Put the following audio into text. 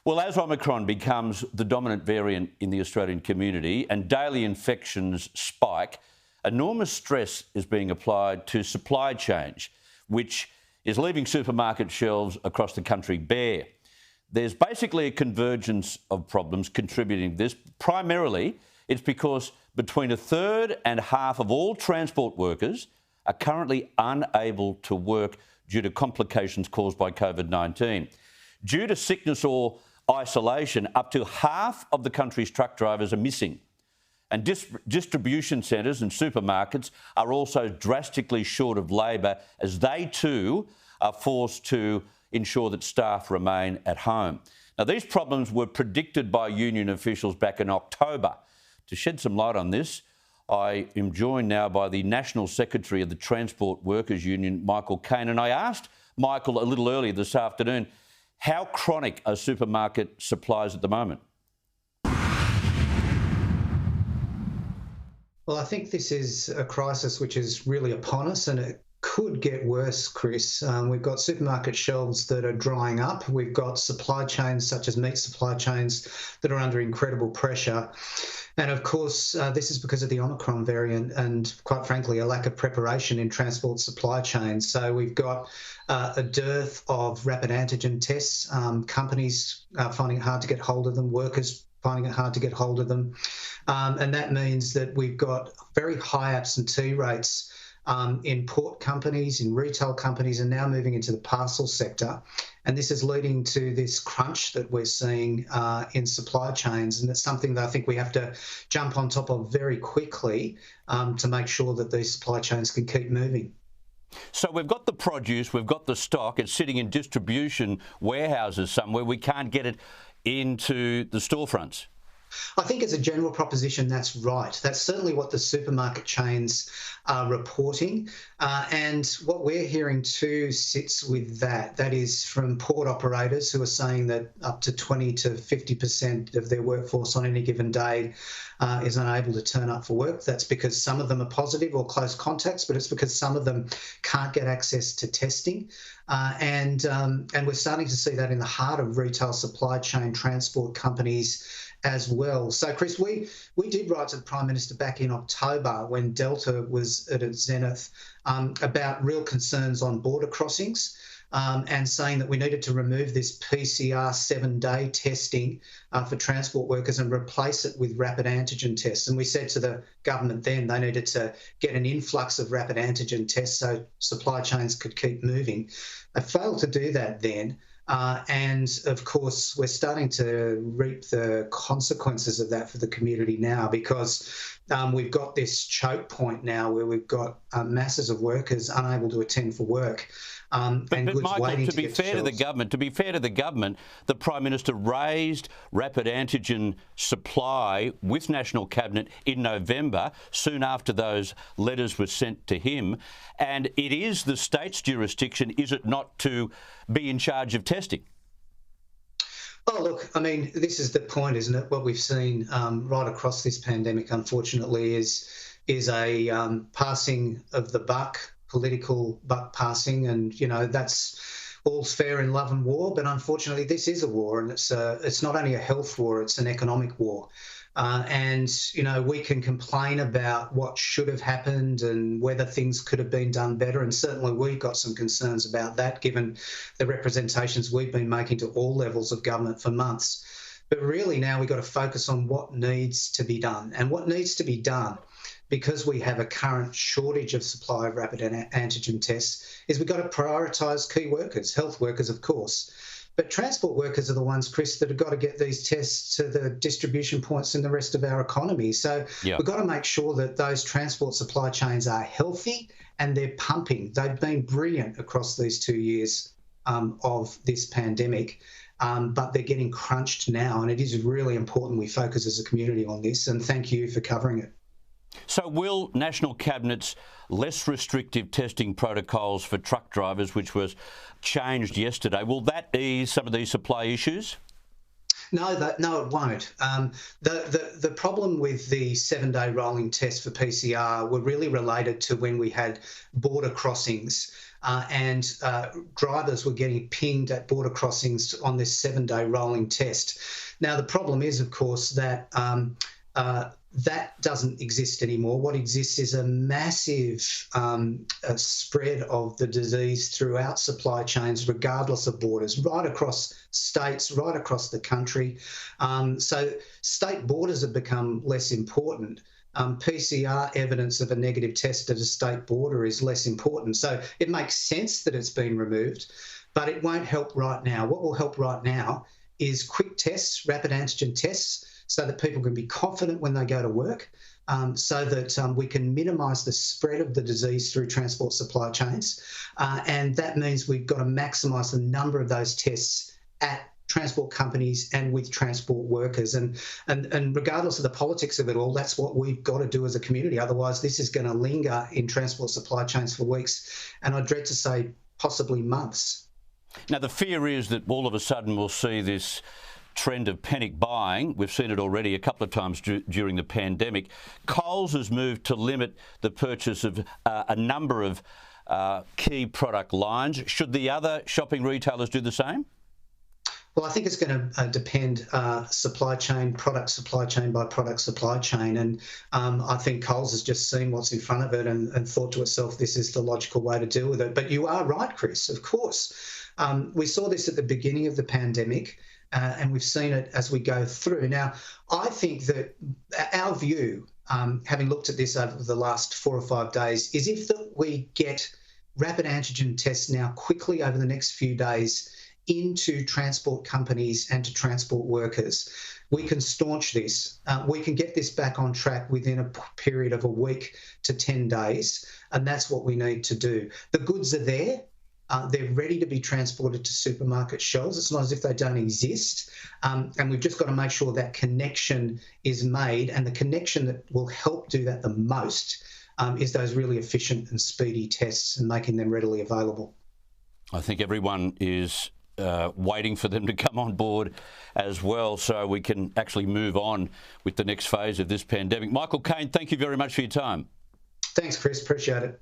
Well, as Omicron becomes the dominant variant in the Australian community and daily infections spike, enormous stress is being applied to supply chains, which is leaving supermarket shelves across the country bare. There's basically a convergence of problems contributing to this. Primarily, it's because between a third and half of all transport workers are currently unable to work due to complications caused by COVID-19. Due to sickness or isolation, up to half of the country's truck drivers are missing. And distribution centres and supermarkets are also drastically short of labour as they too are forced to ensure that staff remain at home. Now, these problems were predicted by union officials back in October. To shed some light on this, I am joined now by the National Secretary of the Transport Workers Union, Michael Kaine. And I asked Michael a little earlier this afternoon, how chronic are supermarket supplies at the moment? Well, I think this is a crisis which is really upon us, and it could get worse, Chris. We've got supermarket shelves that are drying up. We've got supply chains such as meat supply chains that are under incredible pressure. And of course, this is because of the Omicron variant and, quite frankly, a lack of preparation in transport supply chains. So we've got a dearth of rapid antigen tests, companies finding it hard to get hold of them, workers finding it hard to get hold of them. And that means that we've got very high absentee rates in port companies, in retail companies, and now moving into the parcel sector. And this is leading to this crunch that we're seeing in supply chains. And it's something that I think we have to jump on top of very quickly to make sure that these supply chains can keep moving. So we've got the produce, we've got the stock, it's sitting in distribution warehouses somewhere. We can't get it into the storefronts. I think as a general proposition, that's right. That's certainly what the supermarket chains are reporting. And what we're hearing too sits with that. That is from port operators who are saying that up to 20 to 50% of their workforce on any given day is unable to turn up for work. That's because some of them are positive or close contacts, but it's because some of them can't get access to testing. And we're starting to see that in the heart of retail supply chain transport companies as well. So, Chris, we did write to the Prime Minister back in October when Delta was at its zenith about real concerns on border crossings and saying that we needed to remove this PCR 7-day testing for transport workers and replace it with rapid antigen tests. And we said to the government then they needed to get an influx of rapid antigen tests so supply chains could keep moving. They failed to do that then. And of course, we're starting to reap the consequences of that for the community now, because we've got this choke point now where we've got masses of workers unable to attend for work. But Michael, to be fair to the government, the Prime Minister raised rapid antigen supply with National Cabinet in November, soon after those letters were sent to him. And it is the state's jurisdiction, is it not, to be in charge of testing? Oh, look, I mean, this is the point, isn't it? What we've seen right across this pandemic, unfortunately, is a passing of the buck, political buck passing, and that's all's fair in love and war. But unfortunately, this is a war, and it's not only a health war; it's an economic war. And we can complain about what should have happened and whether things could have been done better. And certainly we've got some concerns about that, given the representations we've been making to all levels of government for months. But really now we've got to focus on what needs to be done. And what needs to be done, because we have a current shortage of supply of rapid antigen tests, is we've got to prioritise key workers, health workers, of course. But transport workers are the ones, Chris, that have got to get these tests to the distribution points in the rest of our economy. So We've got to make sure that those transport supply chains are healthy and they're pumping. They've been brilliant across these 2 years of this pandemic, but they're getting crunched now. And it is really important we focus as a community on this. And thank you for covering it. So will National Cabinet's less restrictive testing protocols for truck drivers, which was changed yesterday, will that ease some of these supply issues? No, it won't. The problem with the 7-day rolling test for PCR were really related to when we had border crossings and drivers were getting pinged at border crossings on this 7-day rolling test. Now, the problem is, of course, that that doesn't exist anymore. What exists is a massive spread of the disease throughout supply chains, regardless of borders, right across states, right across the country. So state borders have become less important. PCR evidence of a negative test at a state border is less important. So it makes sense that it's been removed, but it won't help right now. What will help right now is quick tests, rapid antigen tests, so that people can be confident when they go to work, so that we can minimise the spread of the disease through transport supply chains. And that means we've got to maximise the number of those tests at transport companies and with transport workers. And regardless of the politics of it all, that's what we've got to do as a community. Otherwise, this is going to linger in transport supply chains for weeks, and I dread to say possibly months. Now, the fear is that all of a sudden we'll see this trend of panic buying. We've seen it already a couple of times during the pandemic. Coles has moved to limit the purchase of a number of key product lines. Should the other shopping retailers do the same? Well, I think it's going to depend supply chain by product supply chain. And I think Coles has just seen what's in front of it and thought to itself, this is the logical way to deal with it. But you are right, Chris, of course. We saw this at the beginning of the pandemic. And we've seen it as we go through. Now, I think that our view, having looked at this over the last 4 or 5 days, is if we get rapid antigen tests now quickly over the next few days into transport companies and to transport workers, we can staunch this. We can get this back on track within a period of a week to 10 days, and that's what we need to do. The goods are there. They're ready to be transported to supermarket shelves. It's not as if they don't exist. And we've just got to make sure that connection is made. And the connection that will help do that the most is those really efficient and speedy tests and making them readily available. I think everyone is waiting for them to come on board as well, so we can actually move on with the next phase of this pandemic. Michael Kaine, thank you very much for your time. Thanks, Chris. Appreciate it.